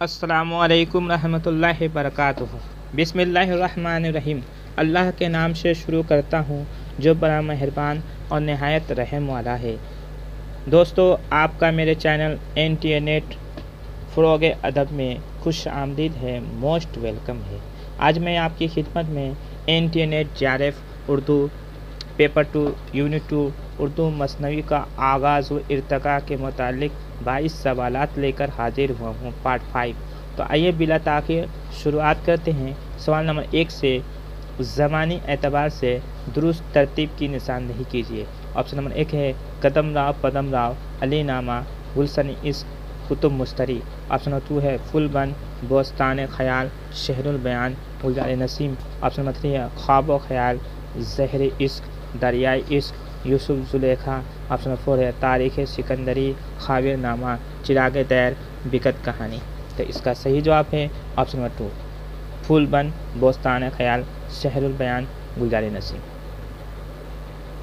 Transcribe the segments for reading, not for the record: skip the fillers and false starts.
अस्सलामुअलैकुम रहमतुल्लाहि वबरकातुहू। बिस्मिल्लाहिर्रहमानिर्रहीम। अल्लाह के नाम से शुरू करता हूँ जो बड़ा मेहरबान और नहायत रहम वाला है। दोस्तों, आपका मेरे चैनल NTA-NET फ़रोग़ अदब में खुश आमदीद है, मोस्ट वेलकम है। आज मैं आपकी खिदमत में NTA-NET JRF Urdu paper 2 unit 2 Urdu मसनवी का आगाज़ व इर्तिका के मुतालिक 22 सवालात लेकर हाजिर हुआ हूँ, पार्ट 5। तो आइए बिला ताख़ीर शुरुआत करते हैं। सवाल नंबर 1 से ज़मानी एतबार से दुरुस्त तरतीब की निशानदही कीजिए। ऑप्शन नंबर 1 है कदम राव, पदम राव, अली नामा, गुलशन इश्क, कुतुब मुश्तरी। ऑप्शन नंबर 2 है फुलबन, बोस्तान ख़याल, शहरुल बयान, गुलजार नसीम। ऑप्शन नंबर 3 है ख्वाब व ख़याल, ज़हर इश्क, दरियाए इश्क, यूसुफ ज़ुलेखा। ऑप्शन नंबर 4 है तारीख़ सिकंदरी, ख़ाबिर नामा, चिराग दैर, बिकत कहानी। तो इसका सही जवाब है ऑप्शन नंबर 2 फुलबन, बोस्तान ख़याल, शहरुल बयान, गुलजार नसीम।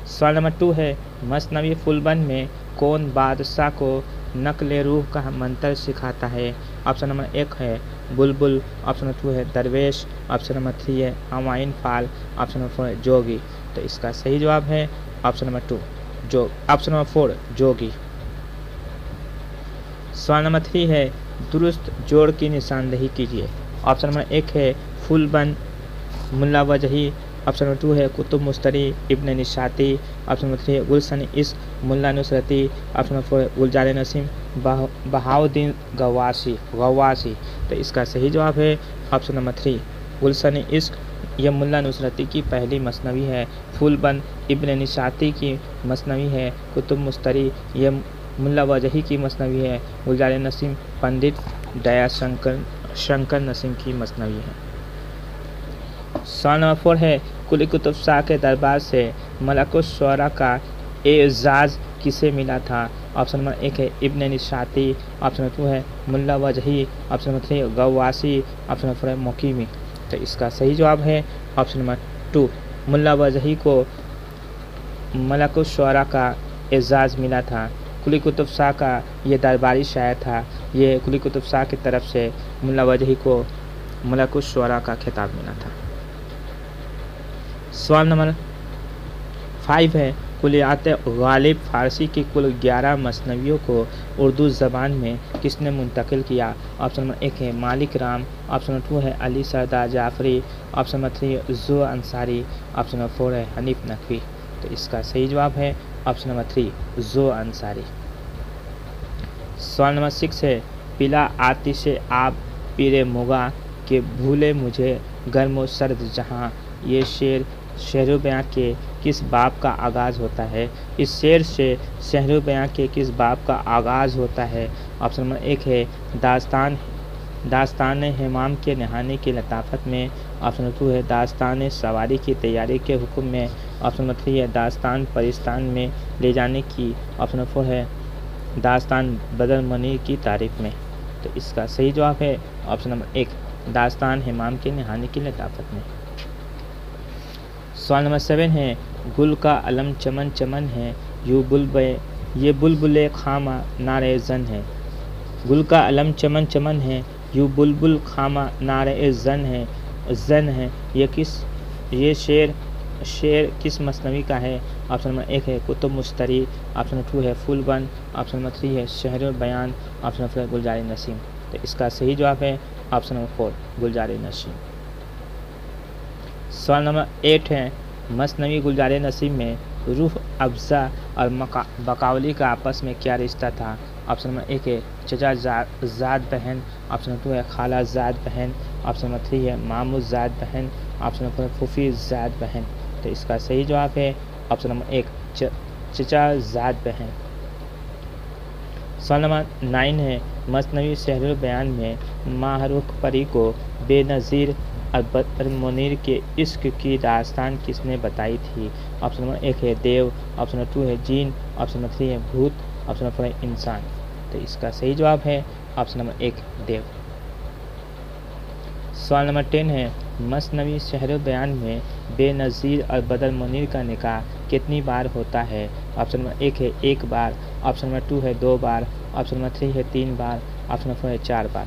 सवाल नंबर 2 है मसनवी फुलबन में कौन बादशाह को नक़ल रूह का मंत्र सिखाता है। ऑप्शन नंबर 1 है बुलबुल। ऑप्शन नंबर 2 है दरवेश। ऑप्शन नंबर 3 है हमायूं फाल। ऑप्शन नंबर 4 है जोगी। तो इसका सही जवाब है ऑप्शन नंबर 2 ऑप्शन नंबर 4 जोगी। सवाल नंबर 3 है दुरुस्त जोड़ की निशानदही कीजिए। ऑप्शन नंबर 1 है फुलबन, मुल्ला वजही। ऑप्शन नंबर 2 है कुतुब मुश्तरी, इब्न निशाती। ऑप्शन नंबर 3 है गुलशन इश्क, मुल्ला नुसरती। ऑप्शन नंबर 4 है गुलजार नसीम, बहाउद्दीन गवासी। तो इसका सही जवाब है ऑप्शन नंबर 3 गुलशन इश्क। यह मुल्ला नुसरती की पहली मसनवी है। फुलबन इब्न निशाती की मसनवी है। कुतुब मुश्तरी यह मुल्ला वजही की मसनवी है। गुलजार नसीम पंडित दया शंकर नसीम की मसनवी है। सवाल नंबर 4 है कुली कुतुब शाह के दरबार से मलकुश शुअरा का एजाज़ किसे मिला था। ऑप्शन नंबर 1 है इब्न निशाती। ऑप्शन नंबर 2 है Mulla Wajhi. Option number 3 Ghawwasi. Option number 4 है मुकीमी। तो इसका सही जवाब है ऑप्शन नंबर 2 मुल्ला वजही को मलकुश शुअरा का एजाज़ मिला था। कुली कुतुब शाह का ये दरबारी शायर था। ये कुली कुतुब शाह की तरफ से मुल्ला वजही को मलकुश शुअरा का खिताब मिला था। सवाल नंबर 5 है कुलियात गालिब फ़ारसी की कुल 11 मसनवियों को उर्दू ज़बान में किसने मुंतकिल किया। ऑप्शन नंबर 1 है मालिक राम। ऑप्शन नंबर 2 है अली सरदार जाफ़री। ऑप्शन नंबर 3 है ज़ो अंसारी। ऑप्शन नंबर 4 है हनीफ नकवी। तो इसका सही जवाब है ऑप्शन नंबर 3 ज़ो अंसारी। सवाल नंबर 6 है पिला आतिश आब पीरे मुगा के भूले मुझे गर्म व सर्द जहाँ। ये शेर शहरुल बयां के किस बाब का आगाज़ होता है। इस शेर से शहरुल बयां के किस बाब का आगाज़ होता है। ऑप्शन नंबर 1 है दास्तान हिमाम के नहाने की लताफ़त में। ऑप्शन नंबर 2 है दास्तान सवारी की तैयारी के हुक्म में। ऑप्शन नंबर 3 है दास्तान परिस्तान में ले जाने की। ऑप्शन नंबर 4 है दास्तान बदर मनीर की तारीफ़ में। तो इसका सही जवाब है ऑप्शन नंबर 1 दास्तान हिमाम के नहाने की लताफ़त में। सवाल नंबर 7 है गुल का अलम चमन चमन है ये बुलबुल खामा नारे जन है। गुल का अलम चमन चमन है यू बुलबुल खामा नारे जन है। ये शेर किस मसनवी का है। ऑप्शन नंबर 1 है कुतुब मुश्तरी। ऑप्शन नंबर 2 है फुलबन। ऑप्शन नंबर 3 है शहरुल बयान। ऑप्शन नंबर 4 गुलजार नसीम। तो इसका सही जवाब है ऑप्शन नंबर 4 गुलजार नसीम। सवाल नंबर 8 है मसनवी गुलजार नसीम में रूह अफ़ज़ा और बकावली का आपस में क्या रिश्ता था। ऑप्शन नंबर 1 है चचा ज़ाद बहन। ऑप्शन नंबर 2 है खाला ज़ाद बहन। ऑप्शन नंबर 3 है मामू ज़ाद बहन। ऑप्शन नंबर 4 है फूफी ज़ाद बहन। तो इसका सही जवाब है ऑप्शन नंबर 1 चचा ज़ाद बहन। सवाल नंबर 9 है मसनवी शहरुल बयान में माहरूख परी को बेनज़ीर और बदर मुनीर के इश्क की दास्तान किसने बताई थी। ऑप्शन नंबर 1 है देव। ऑप्शन नंबर 2 है जीन। ऑप्शन नंबर 3 है भूत। ऑप्शन नंबर 4 है इंसान। तो इसका सही जवाब है ऑप्शन नंबर 1 देव। सवाल नंबर 10 है मसनवी शहरुल बयान में बेनज़ीर और बदर मुनीर का निकाह कितनी बार होता है। ऑप्शन नंबर 1 है 1 बार। ऑप्शन नंबर 2 है 2 बार। ऑप्शन नंबर 3 है 3 बार। ऑप्शन नंबर 4 है 4 बार।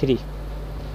3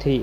3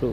2،